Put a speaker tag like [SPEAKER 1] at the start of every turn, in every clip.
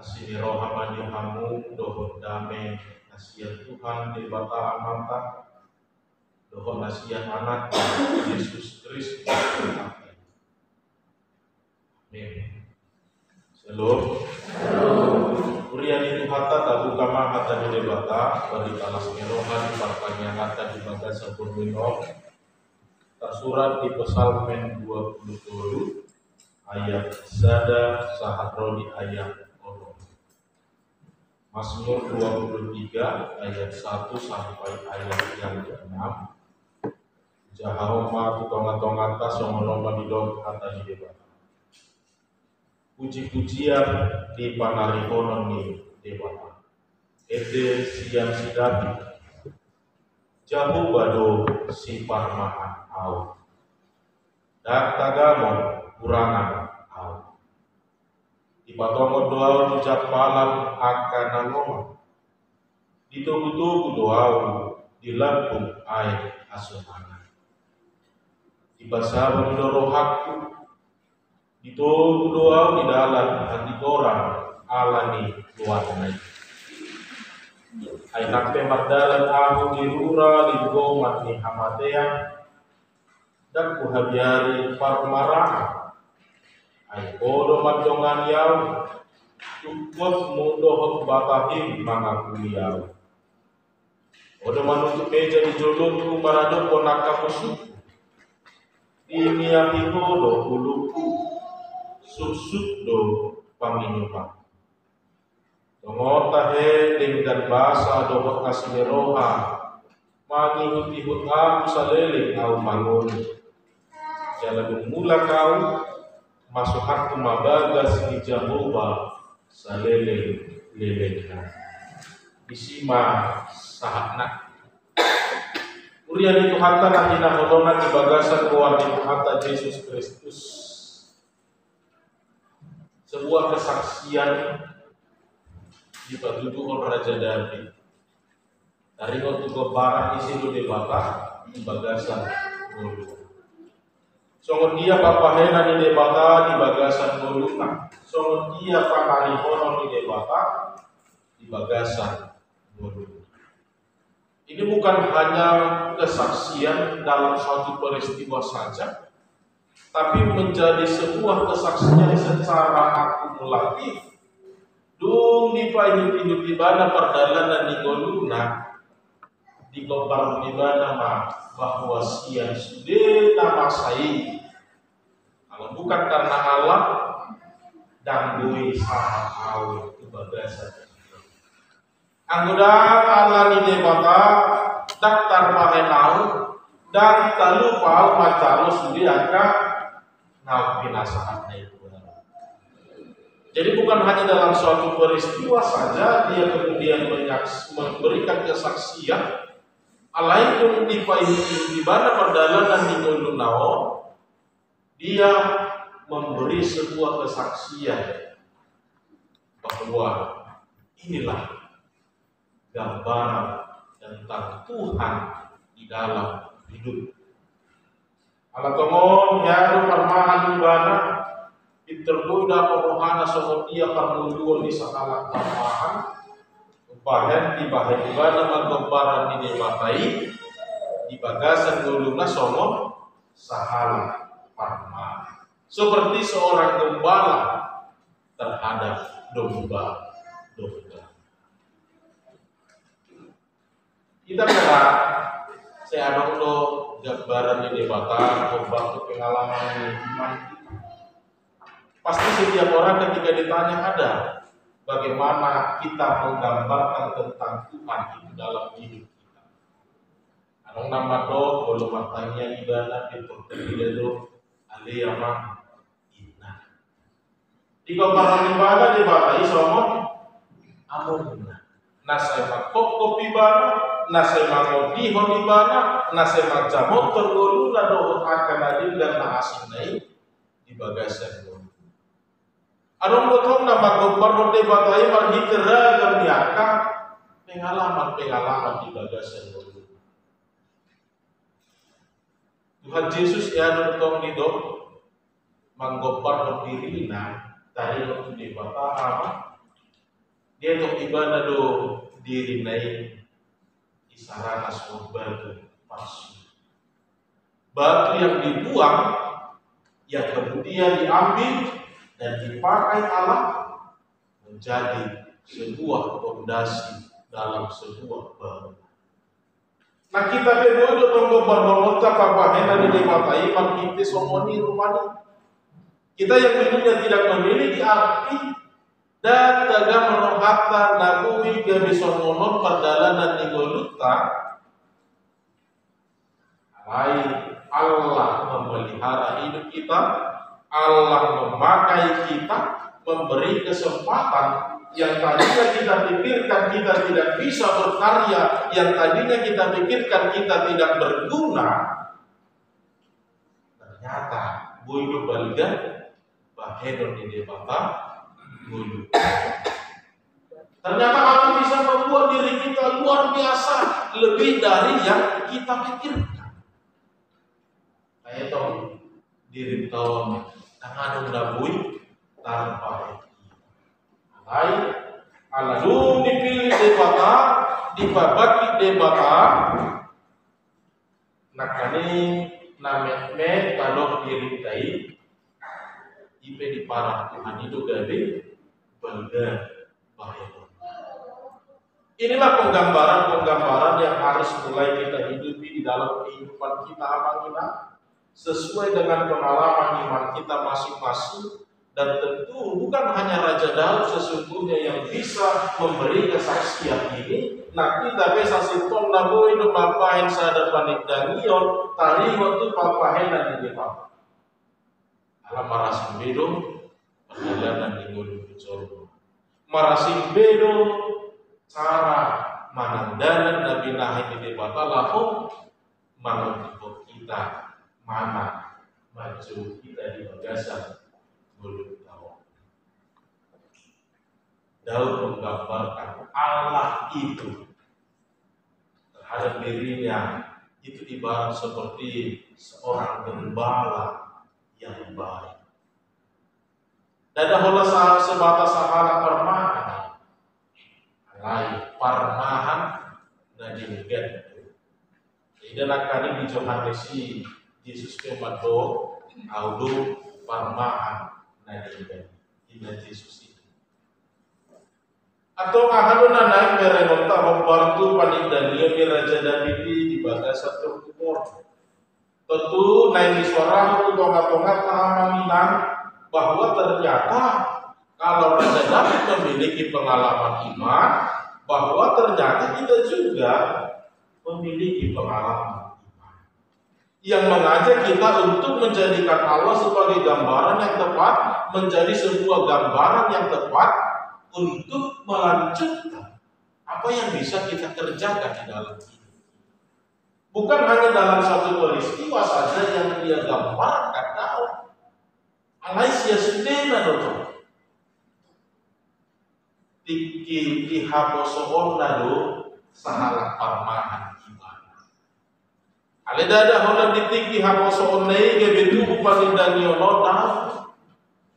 [SPEAKER 1] Asini rohamani hamu dohon dame nasihat Tuhan di bata amanta dohon nasihat anak Yesus Kristus. Amin. Shalom. Urian itu hata tabu kama hata di debata bagi talas merohan partanya hata di baga sabun minok tersurat di Psalmen 20 ayat sada sahatroni ayat ono. Mazmur 23 ayat 1 sampai ayat yang ke-6. Jahahoma tutonga-tongata songonomba hidop hata di debata. Puji-pujian di panarihonon ni debata. Ede siang sidati. Jahu bado si parmaan au. Dan tagamon kurangan au. Ipatongo doa ucap malam akan nangoma. Ditugu-tugu doa di lambung air asuhangan. Ibasabu doro hakku. Ditugu doa di dalam hati orang alani luarnai. Ay nakpe mardalan aku dirura di gomat ni hamatean. Dan kuhabiari parmaraan. Ay bodo madongan yaw. Tukot mudohot batahim mga kuliyaw. Odo manutuk meja di jolonku marado ponaka musuku. Dimiyahi bodo uluku. Susuk do panginupan. Tongota he dan basa dohot nasimeroha. Mangihut-ihut aku salele au mangoni. Jalan mula kau masuk aku mabagas di Jehovah salele lelena. Isima sahakna. Urian itu hatta nahina hodona di bagasan keluar di hatta Yesus Kristus. Sebuah kesaksian di patutuhon Raja David. Dari waktu kebaran isi lu debata di bagasan golu. Songon dia papahena di debata di bagasan goluna. Songon dia panalihono di debata di bagasan goluna. Ini bukan hanya kesaksian dalam suatu peristiwa saja, tapi menjadi sebuah kesaksian secara akumulatif. Dung di payung di bana perdalanan di goluna. Di kobar di mana bahwa siang sudah nama saya. Kalau bukan karena Allah dan dui sahab awal itu bagasan. Anggota Allah ni debata daftar pahenau dan talupa macalo sudah akan nau pinasahan itu. Jadi bukan hanya dalam suatu peristiwa saja dia kemudian memberikan kesaksian. Alaikum di mana perjalanan di Golunao, dia memberi sebuah kesaksian bahwa inilah gambaran tentang Tuhan di dalam hidup. Alatomon yaru parmahan ibana iterbuda pemohana somo dia parmunduon di sakala parmahan. Bahan di bahan ibana magbabaran ni matai di bagasan goluna somo sahala parma. Seperti seorang gembala terhadap domba. Kita kira saya ada lo gambaran di debata berbatu pengalaman iman. Pasti setiap orang ketika ditanya ada. Bagaimana kita menggambarkan tentang Tuhan itu dalam hidup kita. Anong nama do, kalau matanya ibadah dipercaya do, aliyama ina. Di komparan ibadah dibatai somong, amuna. Nasay magkop ibadah, nasay magodihon ibadah, nasay magcamot tergoluna do akan adil dan naasinay di bagasan do. Anong botong na magkumpar mo de batay maghitira gamyaka pengalaman di bagasan mo. Tuhan Yesus ya nutong nido manggopar mo diri na tayo di bata ama Dia untuk ibadah do diri naik isarana batu palsu. Batu yang dibuang yang kemudian diambil dan dipakai Allah menjadi sebuah fondasi dalam sebuah bangunan. Nah kita berdua tunggu bermonota papahen di debatai kita somoni rumah. Kita yang dulunya tidak memiliki arti dan dagang merohata nabui gabisomonon perjalanan di Goluta. Allah memelihara hidup kita, Allah memakai kita, memberi kesempatan yang tadinya kita pikirkan kita tidak bisa berkarya, yang tadinya kita pikirkan kita tidak berguna, ternyata bulu balikan bahedon di debata bulu. Ternyata Allah bisa membuat diri kita luar biasa, lebih dari yang kita pikirkan. Kayak itu diri tahun tangan nabui tanpa Hai, aladum dipilih debata, dibabaki debata. Nakani nameme kalau dirintai, ipe di parah Tuhan itu gade, bangga bahaya. Inilah penggambaran yang harus mulai kita hidupi di dalam kehidupan kita apa kita, sesuai dengan pengalaman iman kita masing-masing. Dan tentu bukan hanya Raja Daud sesungguhnya yang bisa memberi kesaksian ini. Nah kita bisa sinton nabo itu papahen sadar panik Daniel tari waktu papahen dan ini papa. Alam marasim bedo perjalanan di gunung Jordan. Marasim bedo cara manandanan Nabi Nahi di debata lalu menentukan kita mana maju kita di bagasan. Daud menggambarkan Allah itu terhadap dirinya itu ibarat seperti seorang gembala yang baik. Dada hola sebatas sahala permahan, lain parmahan dan demikian. Jadi nakani di Johannesi Yesus kemado audu parmahan. Ina Yesus itu. Atau ngahaluna naik berenota membantu panindania di Raja David di bagasan terkumur. Tentu naik di suara itu tonga-tonga tahamanginan bahwa ternyata kalau Raja David memiliki pengalaman iman, bahwa ternyata kita juga memiliki pengalaman yang mengajak kita untuk menjadikan Allah sebagai gambaran yang tepat, menjadi sebuah gambaran yang tepat untuk melanjutkan apa yang bisa kita kerjakan di dalam hidup. Bukan hanya dalam satu peristiwa saja yang dia gambarkan tahu. Alaisia sudena dodo. Di haposoon nado sahala parmahan. Ale dada hola ditiki haposo onei ge betu palindangi ono na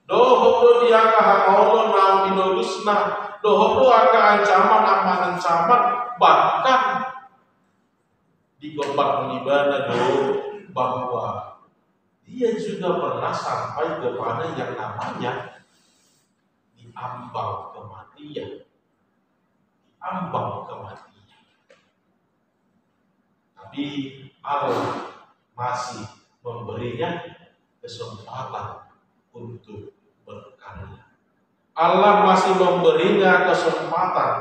[SPEAKER 1] do hodo diaka hamono na inodusna do hodo aka ancaman bahkan di gompak mengibadah do bahwa dia juga pernah sampai kepada yang namanya diambang kematian. Tapi Allah masih memberinya kesempatan untuk berkarya. Allah masih memberinya kesempatan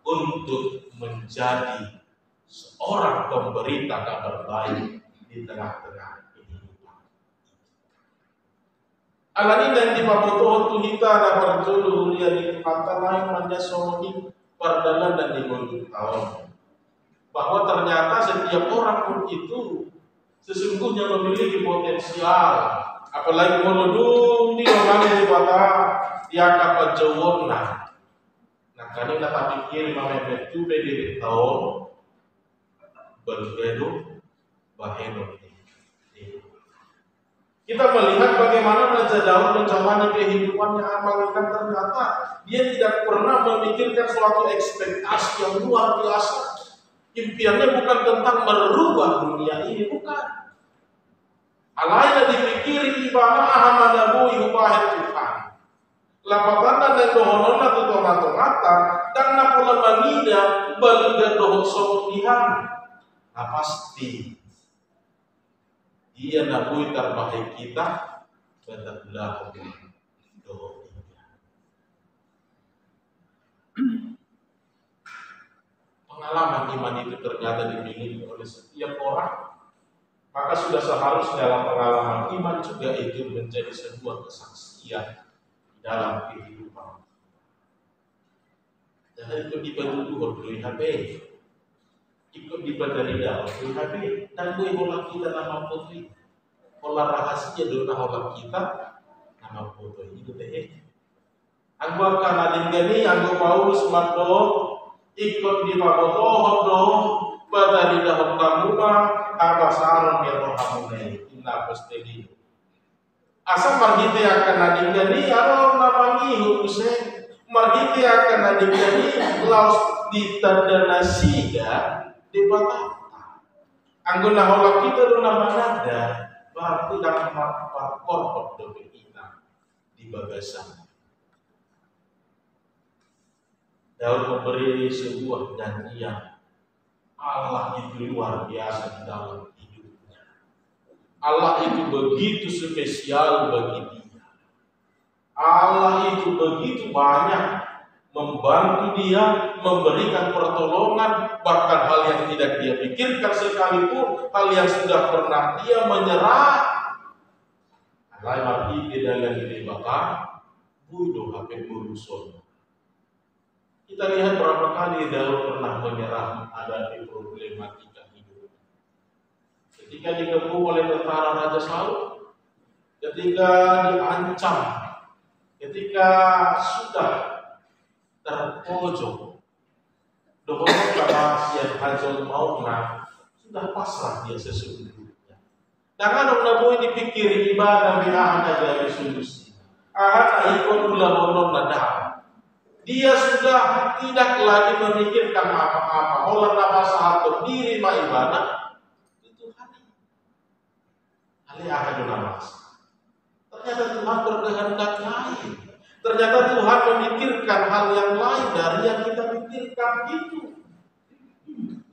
[SPEAKER 1] untuk menjadi seorang pemberita kabar baik di tengah-tengah kehidupan. Alani dan di paputuh tuhita ada perjulu yang kata lain manja somoni perdalan dan di tahun. Bahwa ternyata setiap orang pun itu sesungguhnya memiliki potensial. Apalagi menudung di orang yang pada dia dapat jawabna. Nah kanina tak pikir mamepet tu bedi tahun berbedo baheno. Kita melihat bagaimana Raja Daud menjalani kehidupannya amalkan, ternyata dia tidak pernah memikirkan suatu ekspektasi yang luar biasa. Impiannya bukan tentang merubah dunia ini, bukan. Alaina dipikiri ibadah ahamanabu ibadah Tuhan. Lapatana dan dohonona tutomata dan napola mangida baliga dohon somundihan. Nah pasti dia nabui terbaik kita benar-benar dohon. Pengalaman iman itu ternyata dimiliki oleh setiap orang, maka sudah seharusnya dalam pengalaman iman juga itu menjadi sebuah kesaksian dalam kehidupan. Jangan ikut dibantu Tuhan beli HP, ikut dibantu dalam beli HP, dan gue olah kita nama putri, olah rahasia dona olah kita nama putri itu deh. Anggo akan gani, anggo Paulus mando ikut di pabotohon dong, badari dahon kamuma, abasaron ya rohamune, inna pasteli. Asal margite akan nadingani, aro namangi huruse, margite akan nadingani, laos ditandana siga di batata. Anggo naholak kita do namanada, berarti dalam marpat korpot dobe kita di bagasan. Daud memberi sebuah janjian. Allah itu luar biasa di dalam hidupnya. Allah itu begitu spesial bagi dia. Allah itu begitu banyak membantu dia, memberikan pertolongan, bahkan hal yang tidak dia pikirkan sekalipun, hal yang sudah pernah dia menyerah. Lain arti tidak yang dibakar, bunuh HP berusul. Kita lihat berapa kali Daud pernah menyerah menghadapi problematika hidup. Ketika dikepung oleh tentara Raja Saul, ketika diancam, ketika sudah terpojok, dohon karena sian hajol mauna, sudah pasrah dia sesungguhnya. Jangan naboy dipikir ibadah bi'ahana dari solusi. Ahana ikon ulah honon nadam. Dia sudah tidak lagi memikirkan apa-apa. Olah nama sahabat diri ma ibadah itu hari. Ali akan nama. Ternyata Tuhan berkehendak lain. Ternyata Tuhan memikirkan hal yang lain dari yang kita pikirkan itu.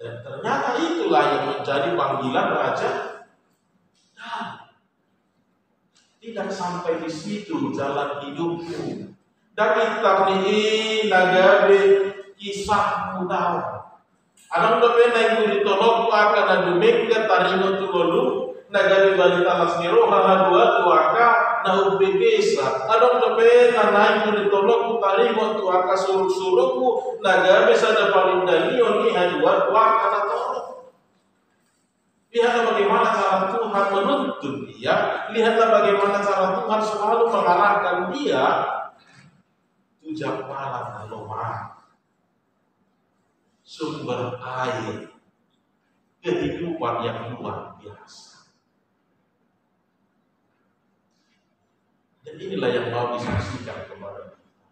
[SPEAKER 1] Dan ternyata itulah yang menjadi panggilan Raja. Nah, tidak sampai di situ jalan hidupmu. Dan kitab ini nagabe kisah muda. Anong dobe na itulitolog akan na dumega tarino tulolu nagabe balita lasmiro haladua tuaka na ubegesa. Anong dobe na itulitolog tarino tuaka suruk-surukmu nagabe sa napalindanion ni hadua tuaka na tolong. Lihatlah bagaimana cara Tuhan menuntun dia. Lihatlah bagaimana cara Tuhan selalu mengarahkan dia. Ujak malam lemah, sumber air, kehidupan yang luar biasa. Dan inilah yang mau disaksikan kepada kita.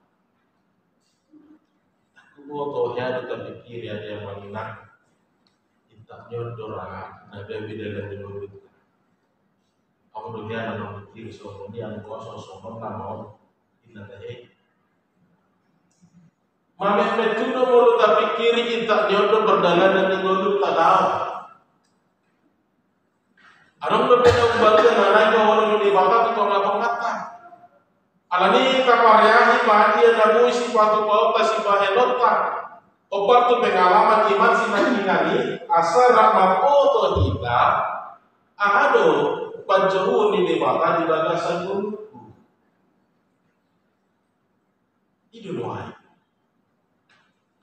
[SPEAKER 1] Aku mau tahu ya, tapi pikir ada yang mengenang. Kita nyodora, ada beda dari mulut. Aku dunia ada pikir soal ini yang kosong soal nama kita teh. Mamek metudo mulu tapi kiri intak nyodo berdalan dan ninggodu tak tahu. Anong berbeda kembali dengan naik ke orang yang dibakar itu ngata-ngata. Alani kaparyahi bahagia nabu si patu pauta si bahenota. Obat tu pengalaman iman si nakingani asal rahmat oto kita. Ahado panjauh ni dibakar di bagasan gunungku. Itu doa.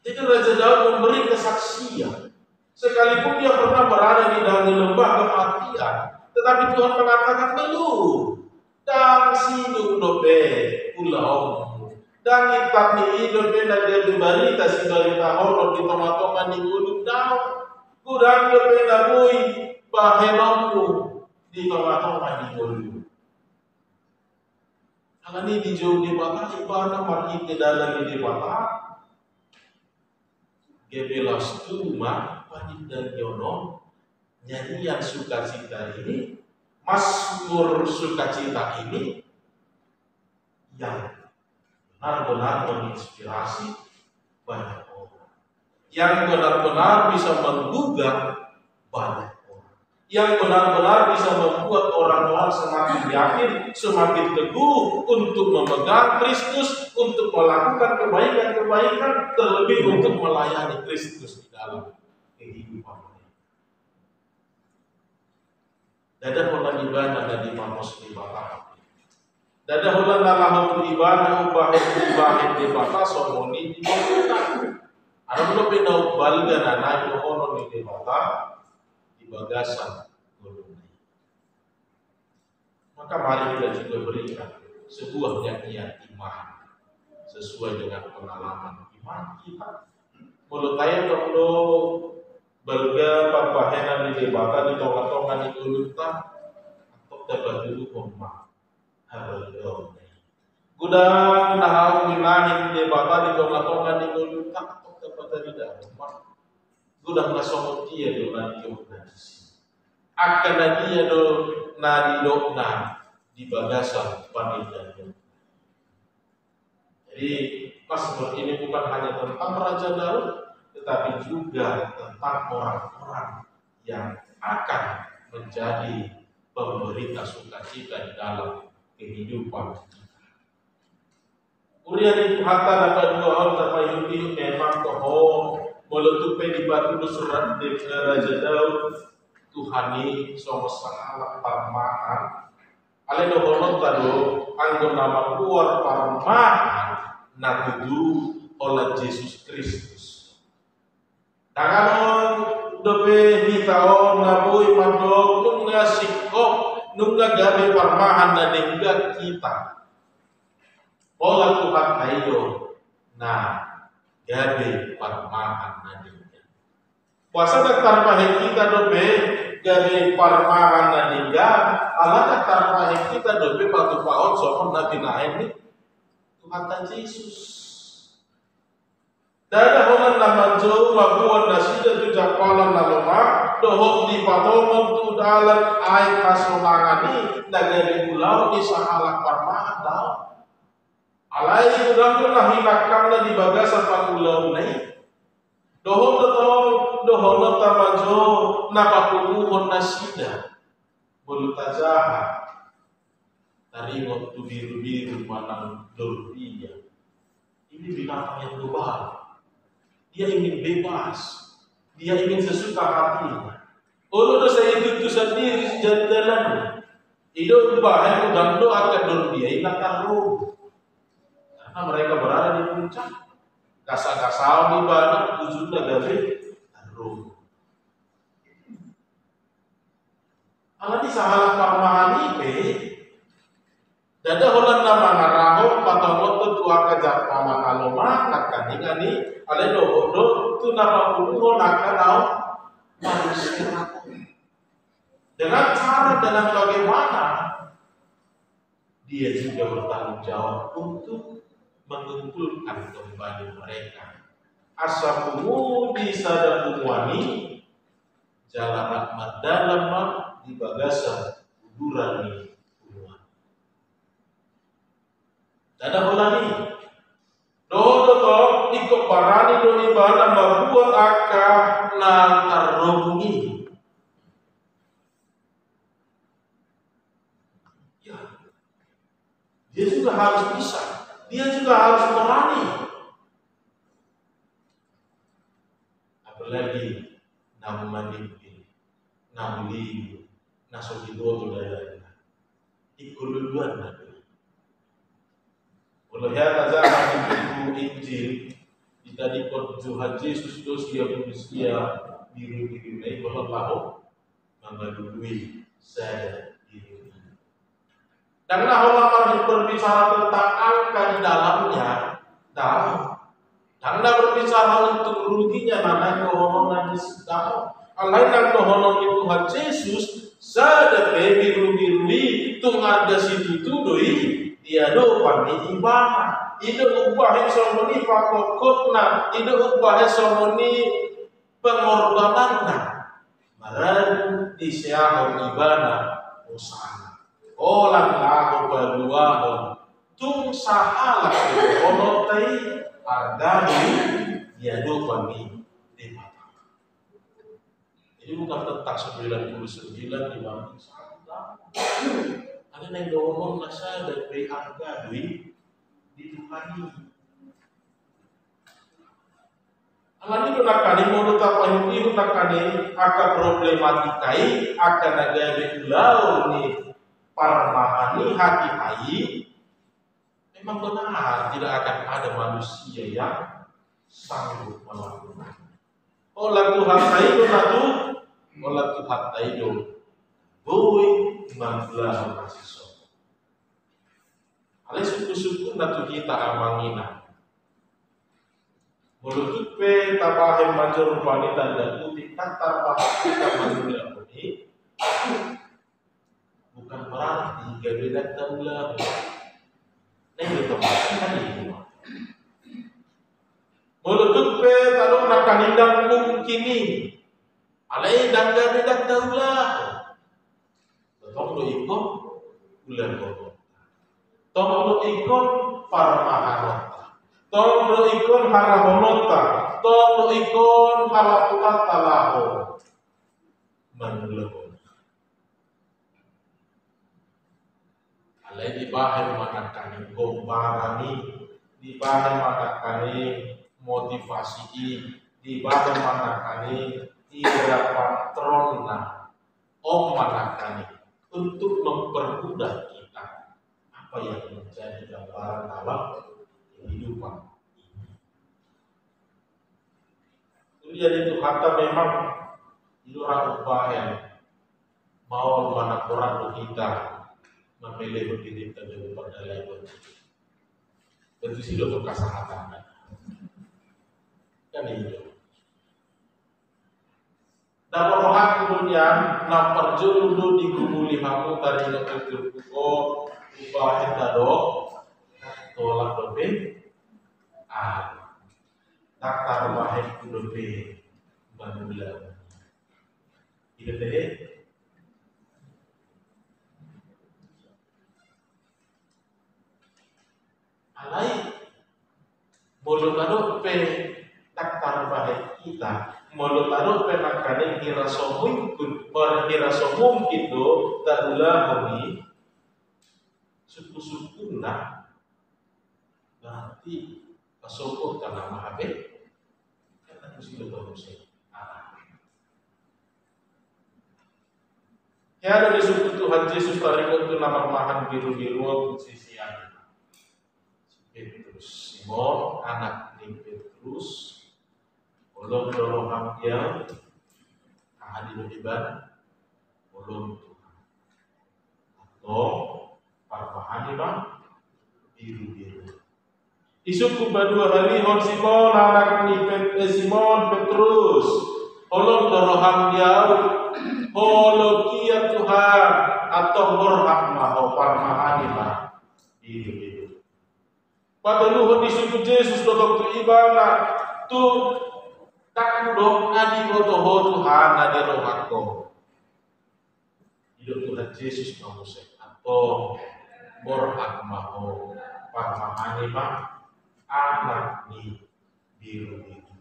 [SPEAKER 1] Jadi Raja Daud memberi kesaksian. Sekalipun dia pernah berada di dalam lembah kematian, tetapi Tuhan mengatakan belum. Dan sidung dobe ulah dan kitab ni dobe naga berita si berita horor di tengah-tengah di gunung Daud. Kurang dobe nabui bahenokku di tengah-tengah di gunung. Alani di jauh di bata ibana marhi ke dalam di bata gebelas tuma panik dan yono nyanyian sukacita ini, mazmur sukacita ini yang benar-benar menginspirasi banyak orang, yang benar-benar bisa menggugah banyak orang, yang benar-benar bisa membuat orang-orang semakin yakin, semakin teguh untuk memegang Kristus, untuk melakukan kebaikan-kebaikan, terlebih untuk melayani Kristus di dalam kehidupan mereka. Dada holan ibadah dan dimamos di bawah. Dada holan nalahut ibadah ubah di bawah somoni di bawah. Ada belum pindah balga nana itu hono di bawah di bagasan golongan. Maka mari kita juga berikan sebuah nyanyian iman sesuai dengan pengalaman iman kita. Mulut saya kalau berga papahenan di debata di tongan-tongan itu luta atau dapat dulu kompak habal dong. Gudang nahau minahin di debata di tongan-tongan itu luta atau dapat tidak kompak. Gudang nasomot dia do nadi organisasi. Akan dia do nadi dokna di bagasan panitia. Jadi mazmur ini bukan hanya tentang Raja Daud, tetapi juga tentang orang-orang yang akan menjadi pemberita sukacita di dalam kehidupan kita. Urian itu hatta dapat dua orang terpayungi memang toh meletupi di batu surat dari Raja Daud Tuhani sama salah parmaan. Ale dohono tado anggo nama keluar parmaan natudu oleh Yesus Kristus. Tanganon dobe hitaon nabui mandok nunga sikop nunga gabe parmahan na nengga kita. Ola Tuhan ayo nah gabe parmahan na nengga. Puasa tarpahe kita dobe gabe parmahan na nengga. Ala tarpahe kita dobe patu paon sohon nabi naen ni Tuhan Yesus. Dada holan nama jauh mabuan nasida tu japalan naloma dohok di patomon tu dalam air kasonangani nagari pulau di sahalak parmahan dah. Alai udang tu lahilakkan di bagasan pakulau nai. Dohok tamajo napakuhon nasida bolutajaha dari waktu biru-biru manang dorpia. Ini binatang yang global. Dia ingin bebas, dia ingin sesuka hatinya. Kalau dosa itu sendiri jalan, hidup bahaya dan doa akan dia ingat taruh. Karena mereka berada di puncak, kasar-kasar di bawah ujung gabe taruh. Kalau di sahalah parmahan ini, dada holan nama ngarahok patomot tu akajar paman aloma nakandingani. Ale dohodo tu nama puluh nakanau manusia dengan cara dengan bagaimana dia juga bertanggung jawab untuk mengumpulkan kembali mereka. Asapumu bisa dapuwani jalan rahmat dalam di bagasan udurani puluhan. Dada holani dodo ikut parani do ibadah membuat akal nantar robungi. Ya, dia juga harus bisa, dia juga harus berani. Apalagi namu mandiri, namu libu, nasoki dodo daya, ikut duluan nabi. Oleh hal zaman itu Injil kita dikot Tuhan Yesus dosia manusia diri ini bahwa mengadui saya diri. Dan Allah berbicara tentang angka di dalamnya, tahu. Dan berbicara untuk ruginya namanya kehonoran Yesus tahu. Alain yang kehonoran Tuhan Yesus sada biru-biru itu ada situ doi dia dopan ni ibadah. Ida ubah somoni pakokotna, ida ubah somoni pengorbananna. Maran di siahon ibadah usana. Olang lahu baluahon tung sahala ono tai agami dia dopan ni mata. Jadi bukan tentang 99 dibanding 1. Ada yang ngomong nasa dari harga duit dituhani. Alani nakani menurut apa yang nakani akan problematikai akan ada belau ni parmahani hati hai. Memang benar tidak akan ada manusia yang sanggup melakukan. Olah Tuhan taido natu, olah Tuhan taido, boy manfalah mahasiswa. Alai suku-suku natu kita amangina. Mulut pe tabahem manjur wanita dan putih kata bahasa kita manusia ini bukan berarti gabeda tenggelam. Nah itu kan itu. Mulut pe taruh nak kanindang mungkini. Alai dan gabeda tenggelam. Tong lo ikut bulan bodoh. Tong lo ikut parmahanota. Tong lo ikut harahonota. Tong lo ikut halaputat talaho. Mengelon. Alai di bahan manakani gombarani, di bahan manakani motivasi, di bahan manakani tidak patrona, om manakani untuk mempermudah kita apa yang menjadi gambaran dalam kehidupan ini. Jadi itu kata memang itu orang upaya mau mana orang kita memilih begini terjadi pada level tentu sih dokter kesehatan kan itu. Dan rohan kemudian lapar julu digumuli hamu tadi dokter terbuko upaya tado tolak dobe daktar bahaya dobe bangulah itu deh. Alai mulut ado pe daktar bahaya kita mulut ado pe nakane hirasomung hirasomung itu tak ulah hobi suku-suku nak berarti kasopok tanah mahabe kan mesti berdosa. Ya dari suku Tuhan Yesus tarik itu nama mahan biru-biru sisian. Petrus Simon anak ni Petrus ulun dorohang dia hadir ibadah ulun Tuhan atau parmahan bang biru-biru. Isuku berdua hari hon Simon anak ni Simon Petrus ulun dorohang dia holokia Tuhan atau berhakmah parmahan bang biru-biru. Pada luhur disuku Yesus dokter tu ibadah tu tak dong ngadi botoh Tuhan ngadi rohako hidup Tuhan Yesus manusia atau borhak maho parmahani mah anak ni biru itu.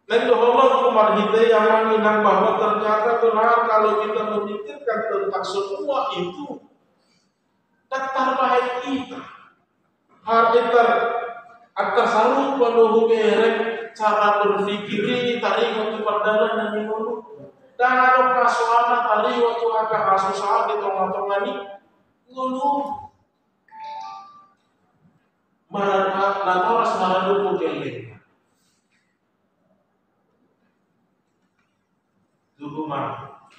[SPEAKER 1] Dan Allah kumar kita yang menginang bahwa ternyata benar kalau kita memikirkan tentang semua itu daktar baik kita hariter atas salu penuh merek cara berpikir tadi waktu perdalan dan minum dan ada kasuana tadi waktu agak kasus saat di tengah-tengah ini ngulu marah lantaras marah dulu keleng dulu marah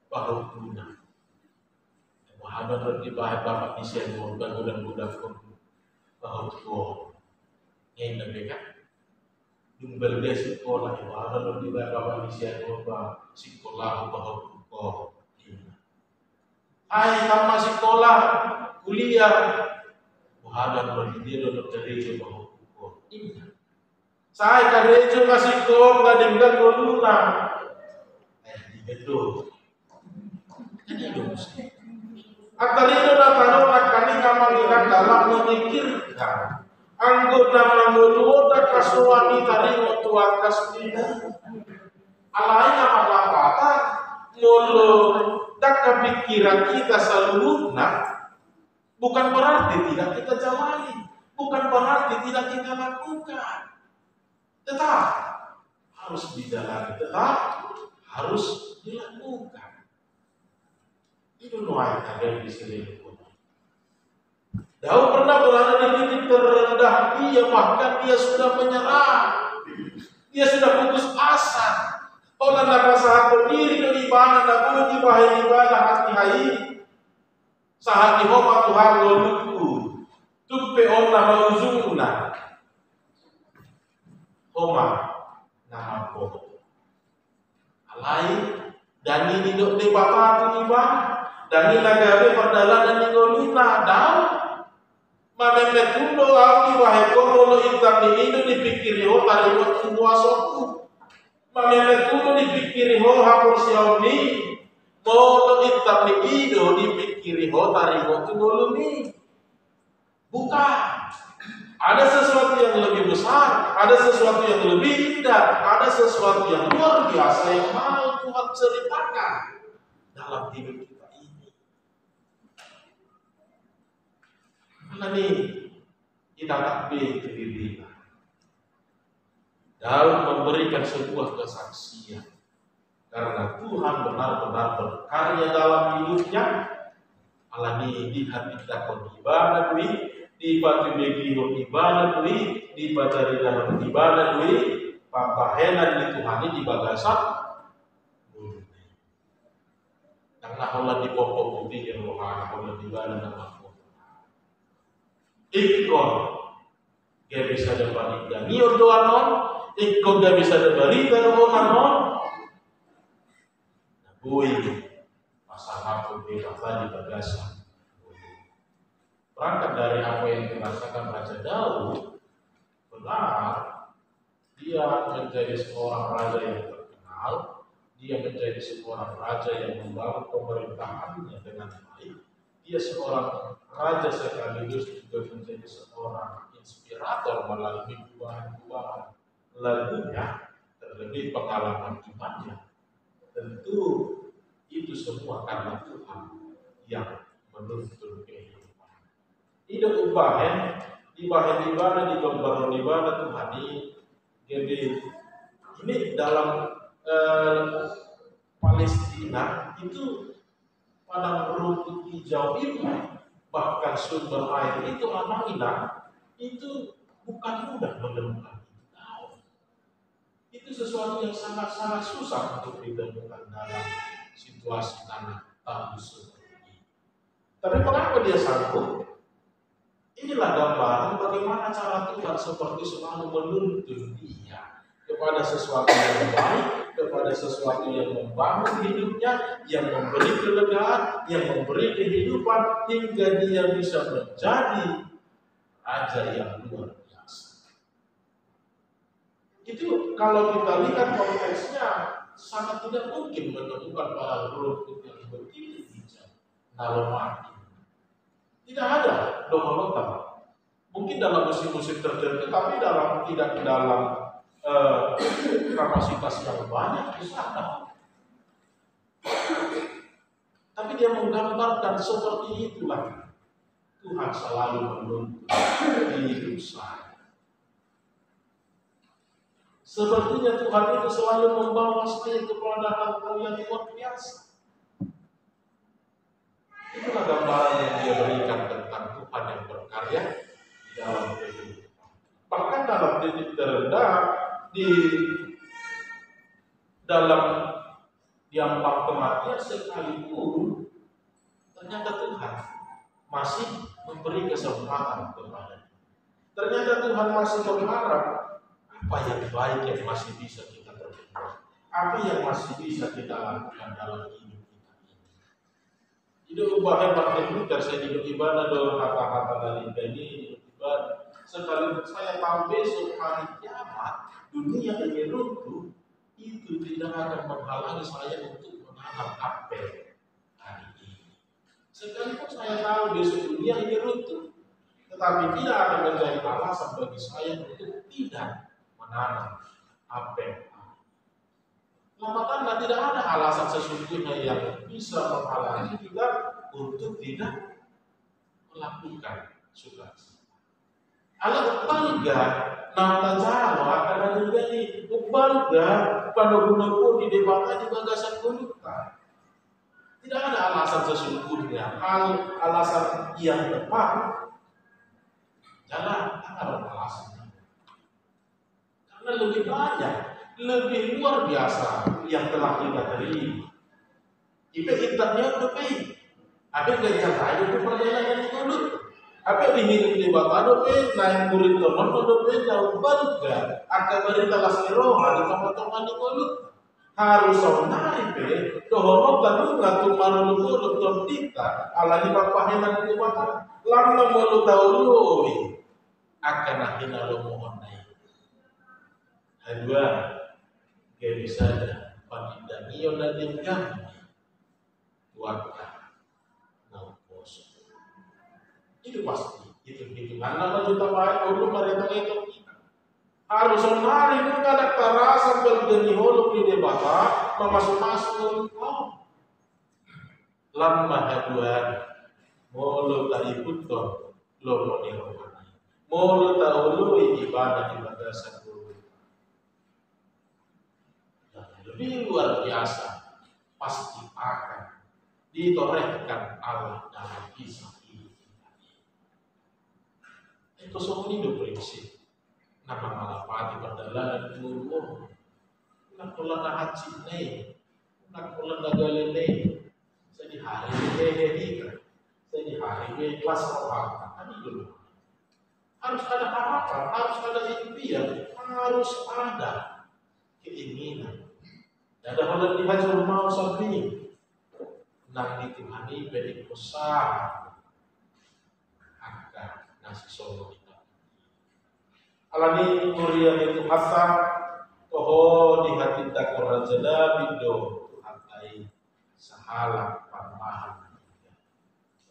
[SPEAKER 1] baru guna ada berarti bahaya bapak isian budak-budak pun bahwa yang mereka jumlah dia sekolah itu ada berarti bahaya bapak isian bapak sekolah bahwa Hai kamu sekolah, kuliah, wahada berarti dia duduk dari itu bahwa ingat. Saya karejo kasih kau kadang-kadang goluna. Itu. Jadi dong. Atarino datang kami kamanginan dalam memikirkan. Anggota mengoda kasuani tarimo tua kasbina. Alain apa kata mulu tak kepikiran kita seluruhnya bukan berarti tidak kita jalani, bukan berarti tidak kita lakukan. Tetap harus dijalani, tetap harus dilakukan. Itu nuai ada di sini. Daud pernah berada di titik terendah dia, bahkan dia sudah menyerah, dia sudah putus asa. Orang nak rasa berdiri di ibadah, nak di bahaya ibadah hati-hati. Saat dihormat Tuhan luluku, tupe orang mauzuna. Homa nama boh. Alai dan ini dok di bapak tu ibadah, dan ini nagabe perjalanan di goluna Daud. Mamemet tundo aku bahaya korolo intak di Indo dipikiri ho tari waktu kuasaku. Mamemet tundo dipikiri ho hapur siauni. Molo intak di Indo dipikiri ho tari waktu golumi. Bukan. Ada sesuatu yang lebih besar, ada sesuatu yang lebih indah, ada sesuatu yang luar biasa yang mau Tuhan ceritakan dalam hidup kita ini. Ini kita takbir ke diri kita. Daud memberikan sebuah kesaksian karena Tuhan benar-benar berkarya dalam hidupnya. Alani di hati kita ibadah di batu begi ibadah di batari dalam ibadah pampahenan di Tuhan di bagasak. Karena Allah di pokok putih yang rohani Allah di badan nama ikon gak bisa dapat ikan nior doa non ikon gak bisa dapat ikan doa non bui pasang aku di kata di bagasan. Berangkat dari apa yang dirasakan Raja Daud, benar dia menjadi seorang raja yang terkenal, dia menjadi seorang raja yang membangun pemerintahannya dengan baik. Dia seorang raja sekaligus juga menjadi seorang inspirator melalui buah-buahan lagunya, terlebih pengalaman imannya. Tentu itu semua karena Tuhan yang menuntun kehidupan. Tidak ubahan, ibadah di gambaran ibadah Tuhan ini. Jadi ini dalam Palestina itu padang rumput hijau itu, bahkan sumber air itu Amanina itu bukan mudah menemukan. Itu sesuatu yang sangat-sangat susah untuk ditemukan dalam situasi tanah tandus seperti ini. Tapi mengapa dia sanggup? Inilah gambaran bagaimana cara Tuhan seperti selalu menuntun dia kepada sesuatu yang baik, kepada sesuatu yang membangun hidupnya, yang memberi kelegaan, yang memberi kehidupan, hingga dia bisa menjadi raja yang luar biasa. Itu kalau kita lihat konteksnya sangat tidak mungkin menemukan para rumput yang begitu hijau kalau mati. Tidak ada domba-domba. Mungkin dalam musim-musim tertentu, tapi tidak dalam kapasitas yang banyak di sana. Tapi dia menggambarkan seperti itulah Tuhan selalu menuntun hidup saya. Sepertinya Tuhan itu selalu membawa saya kepada hal-hal yang luar biasa. Itulah gambaran yang dia berikan tentang Tuhan yang berkarya di dalam kehidupan. Bahkan dalam titik terendah di dalam dampak kematian sekalipun, ternyata Tuhan masih memberi kesempatan kepada. Ternyata Tuhan masih berharap apa yang baik yang masih bisa kita perbuat, apa yang masih bisa kita lakukan dalam hidup kita ini. Itu ubahnya Martin Luther saya ibadah do kata-kata dari ini ibadah. Sekalipun saya tahu besok hari kiamat dunia ini runtuh, itu tidak akan menghalangi saya untuk menanam apel hari ini. Sekalipun saya tahu besok dunia ini runtuh, tetapi tidak akan menjadi alasan bagi saya untuk tidak menanam apel. Karena tidak ada alasan sesungguhnya yang bisa menghalangi kita untuk tidak melakukan sukacita. Alat balga nata jalo akan ada jadi balga pada guna di debat di bagasan kulita. Tidak ada alasan sesungguhnya. Alasan yang tepat jangan ada alasan. Karena lebih banyak, lebih luar biasa yang telah kita terima. Ipe intanya udah pay. Apa gajah aja itu perjalanan itu dulu. Apa dihidup di bawah dope naik murid teman dope jauh balga. Akan berita lasiro hari kamu di mulut. Harus sonari pe. Dohono tadu ngatu malu mulut don kita. Ala di papahenan di bawah. Lama mulut tahu lui. Akan akhirnya lo mohon naik. Kedua, gak bisa ada pandang iyo dan tinggal buatkan nampos. Itu pasti itu nama juta baik untuk mereka itu kita harus sonari nggak ada terasa bergeni holok di debata masuk lama kedua mulu tadi puton lo mau dirohani mulu tahu ibadah satu lebih luar biasa pasti akan ditorehkan Allah dalam kisah ini. Itu semua ini prinsip. Nama malapati perjalanan turun. Nak pulang haji nih, nak pulang galilei. Saya di hari ini saya di hari kelas rohani. Tadi dulu harus ada harapan, harus ada impian, harus ada keinginan. Ada orang di haji mau sabi, nak dituhani beri usaha agar nasi solo kita. Alani mulia itu hasan, toh di hati tak korajada bido tuhatai sahala pamahan.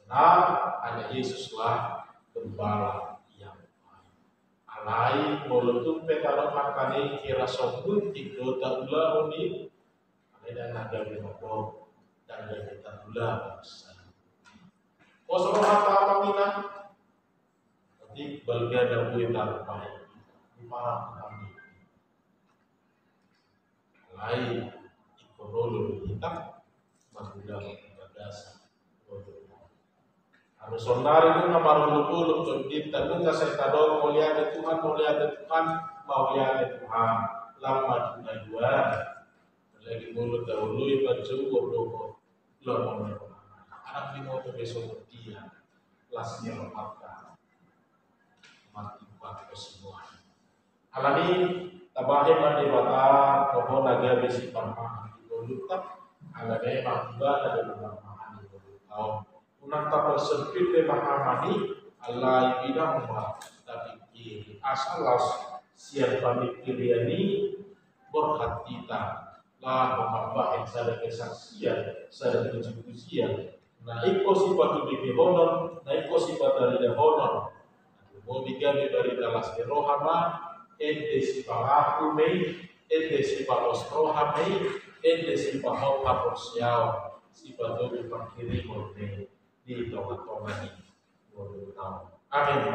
[SPEAKER 1] Nah, hanya Yesuslah gembala yang baik. Alai molutum petalo makani kira sombun tido daulah oni. Dan ada binatang dan kita tulah bangsa. Kosong harta pamina, nanti bagian dan buih tarpai di mana kami. Lain ekonomi kita masih berdasar. Harus sonari itu nama rulu jadi tapi nggak saya tahu mau lihat Tuhan mau lihat Tuhan lama dua. Lagi mulut dahulu ibadah goblok lo anak lima tu besok dia kelasnya memaafkan mati buat semua alami tabahe mandi bata pohon naga besi pamah goblok tak alame mangga ada pamah di goblok tahun unang tapal sempit le mahamani Allah ibina umma tapi kiri asalas siapa mikiriani berhatita lah membaik sada kesaksian, sada kejujuran. Nah, iko sifat di honor, nah iko sifat dari honor. Mau digambil dari dalas rohama, ente sifat aku mei, ente sifat osroha mei, ente sifat hota porsiao, sifat dobi pakiri mei di tonga-tonga ni. Amin.